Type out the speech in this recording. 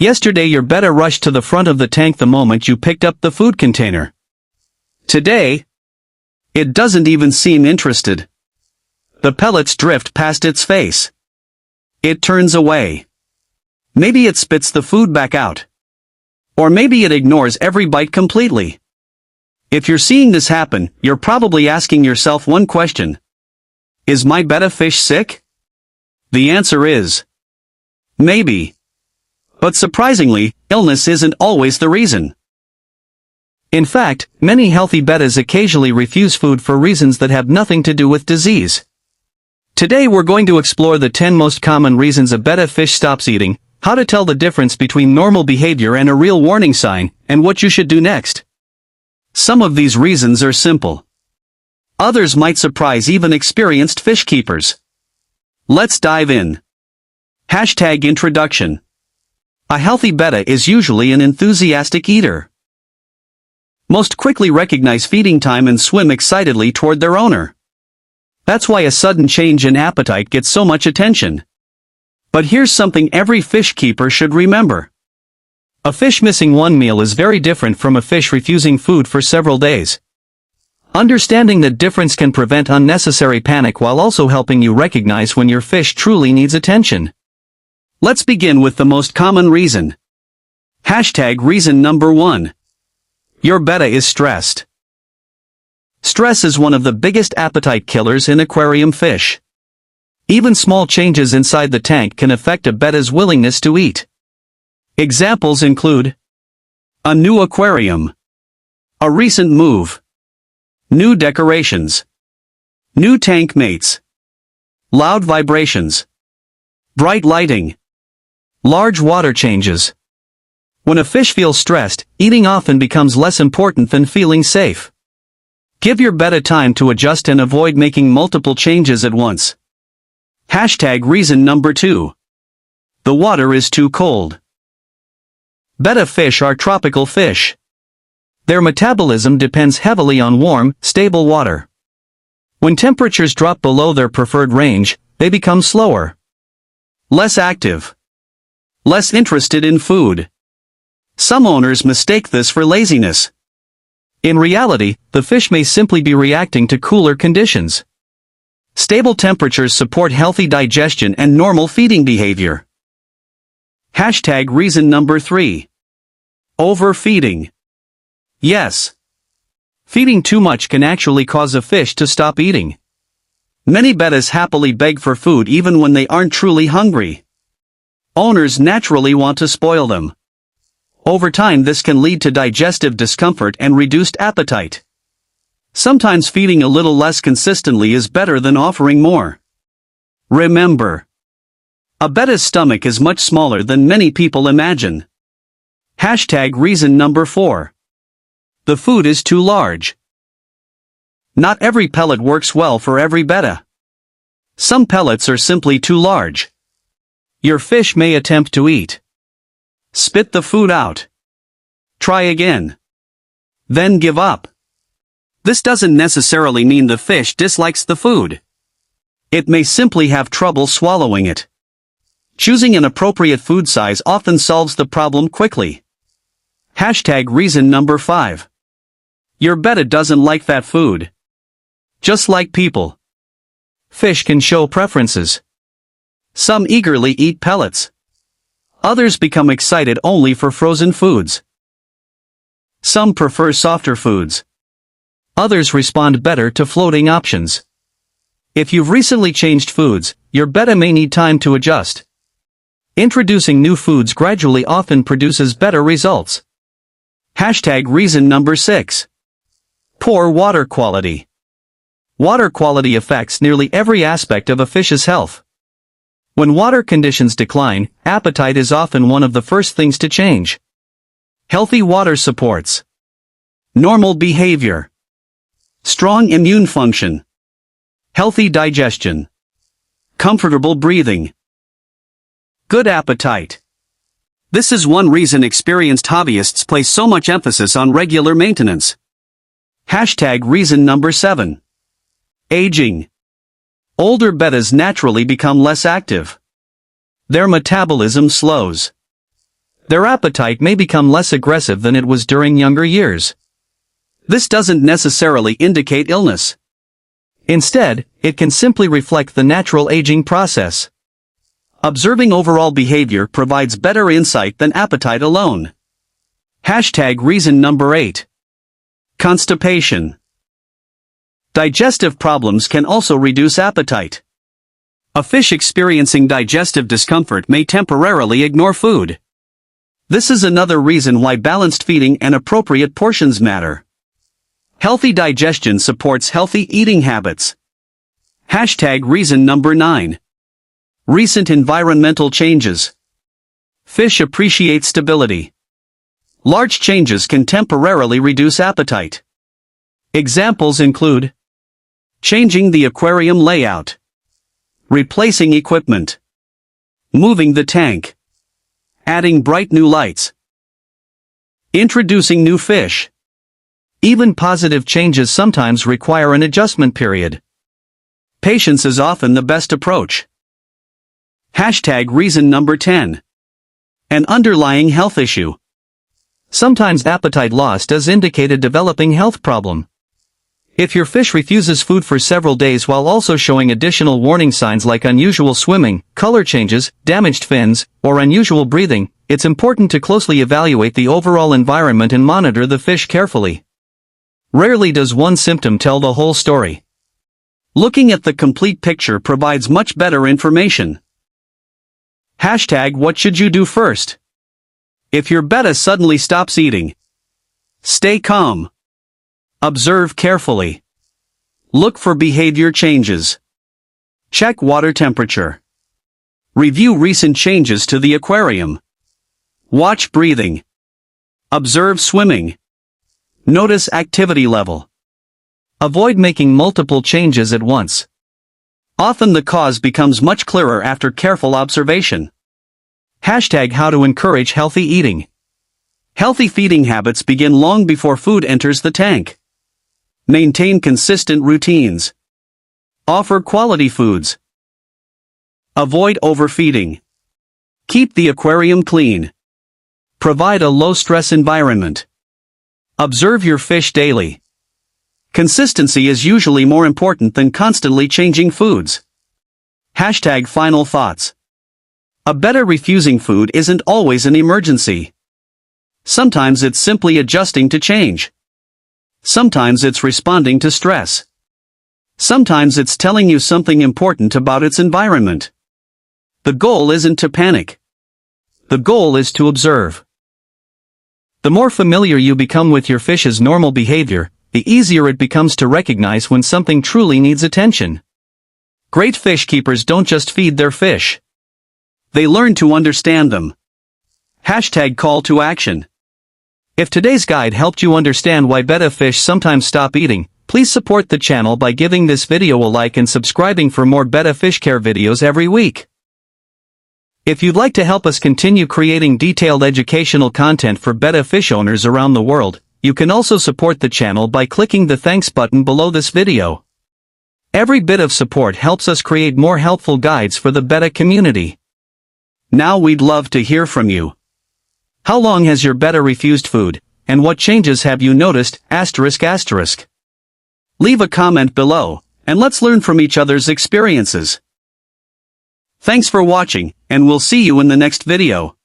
Yesterday your Betta rushed to the front of the tank the moment you picked up the food container. Today, it doesn't even seem interested. The pellets drift past its face. It turns away. Maybe it spits the food back out. Or maybe it ignores every bite completely. If you're seeing this happen, you're probably asking yourself one question. Is my Betta fish sick? The answer is maybe. But surprisingly, illness isn't always the reason. In fact, many healthy Bettas occasionally refuse food for reasons that have nothing to do with disease. Today we're going to explore the 10 most common reasons a Betta fish stops eating, how to tell the difference between normal behavior and a real warning sign, and what you should do next. Some of these reasons are simple. Others might surprise even experienced fish keepers. Let's dive in. Introduction. A healthy Betta is usually an enthusiastic eater. Most quickly recognize feeding time and swim excitedly toward their owner. That's why a sudden change in appetite gets so much attention. But here's something every fish keeper should remember. A fish missing one meal is very different from a fish refusing food for several days. Understanding that difference can prevent unnecessary panic while also helping you recognize when your fish truly needs attention. Let's begin with the most common reason. Reason number 1. Your Betta is stressed. Stress is one of the biggest appetite killers in aquarium fish. Even small changes inside the tank can affect a Betta's willingness to eat. Examples include a new aquarium, a recent move, new decorations, new tank mates, loud vibrations, bright lighting, large water changes. When a fish feels stressed, eating often becomes less important than feeling safe. Give your Betta time to adjust and avoid making multiple changes at once. Reason number 2. The water is too cold. Betta fish are tropical fish. Their metabolism depends heavily on warm, stable water. When temperatures drop below their preferred range, they become slower, less active, less interested in food. Some owners mistake this for laziness. In reality, the fish may simply be reacting to cooler conditions. Stable temperatures support healthy digestion and normal feeding behavior. Reason number 3. Overfeeding. Yes. Feeding too much can actually cause a fish to stop eating. Many Bettas happily beg for food even when they aren't truly hungry. Owners naturally want to spoil them. Over time this can lead to digestive discomfort and reduced appetite. Sometimes feeding a little less consistently is better than offering more. Remember, a Betta's stomach is much smaller than many people imagine. Reason number 4. The food is too large. Not every pellet works well for every Betta. Some pellets are simply too large. Your fish may attempt to eat. Spit the food out. Try again. Then give up. This doesn't necessarily mean the fish dislikes the food. It may simply have trouble swallowing it. Choosing an appropriate food size often solves the problem quickly. Reason number 5. Your Betta doesn't like that food. Just like people, fish can show preferences. Some eagerly eat pellets. Others become excited only for frozen foods. Some prefer softer foods. Others respond better to floating options. If you've recently changed foods, your Betta may need time to adjust. Introducing new foods gradually often produces better results. Reason number 6. Poor water quality. Water quality affects nearly every aspect of a fish's health. When water conditions decline, appetite is often one of the first things to change. Healthy water supports normal behavior, strong immune function, healthy digestion, comfortable breathing, good appetite. This is one reason experienced hobbyists place so much emphasis on regular maintenance. Reason number 7. Aging. Older Bettas naturally become less active. Their metabolism slows. their appetite may become less aggressive than it was during younger years. This doesn't necessarily indicate illness. Instead, it can simply reflect the natural aging process. Observing overall behavior provides better insight than appetite alone. Reason number 8. Constipation. Digestive problems can also reduce appetite. A fish experiencing digestive discomfort may temporarily ignore food. This is another reason why balanced feeding and appropriate portions matter. Healthy digestion supports healthy eating habits. Reason number 9. Recent environmental changes. Fish appreciate stability. Large changes can temporarily reduce appetite. Examples include changing the aquarium layout, replacing equipment, moving the tank, adding bright new lights, introducing new fish. Even positive changes sometimes require an adjustment period. Patience is often the best approach. Reason number 10. An underlying health issue. Sometimes appetite loss does indicate a developing health problem. If your fish refuses food for several days while also showing additional warning signs like unusual swimming, color changes, damaged fins, or unusual breathing, it's important to closely evaluate the overall environment and monitor the fish carefully. Rarely does one symptom tell the whole story. Looking at the complete picture provides much better information. What should you do first? If your betta suddenly stops eating, stay calm. Observe carefully. Look for behavior changes. Check water temperature. Review recent changes to the aquarium. Watch breathing. Observe swimming. Notice activity level. Avoid making multiple changes at once. Often the cause becomes much clearer after careful observation. How to encourage healthy eating. Healthy feeding habits begin long before food enters the tank. Maintain consistent routines. Offer quality foods. Avoid overfeeding. Keep the aquarium clean. Provide a low-stress environment. Observe your fish daily. Consistency is usually more important than constantly changing foods. Final thoughts. A betta refusing food isn't always an emergency. Sometimes it's simply adjusting to change. Sometimes it's responding to stress. Sometimes it's telling you something important about its environment. The goal isn't to panic. The goal is to observe. The more familiar you become with your fish's normal behavior, the easier it becomes to recognize when something truly needs attention. Great fish keepers don't just feed their fish. They learn to understand them. Call to action. If today's guide helped you understand why betta fish sometimes stop eating, please support the channel by giving this video a like and subscribing for more betta fish care videos every week. If you'd like to help us continue creating detailed educational content for betta fish owners around the world, you can also support the channel by clicking the thanks button below this video. Every bit of support helps us create more helpful guides for the betta community. Now we'd love to hear from you. How long has your betta refused food, and what changes have you noticed? Leave a comment below, and let's learn from each other's experiences. Thanks for watching, and we'll see you in the next video.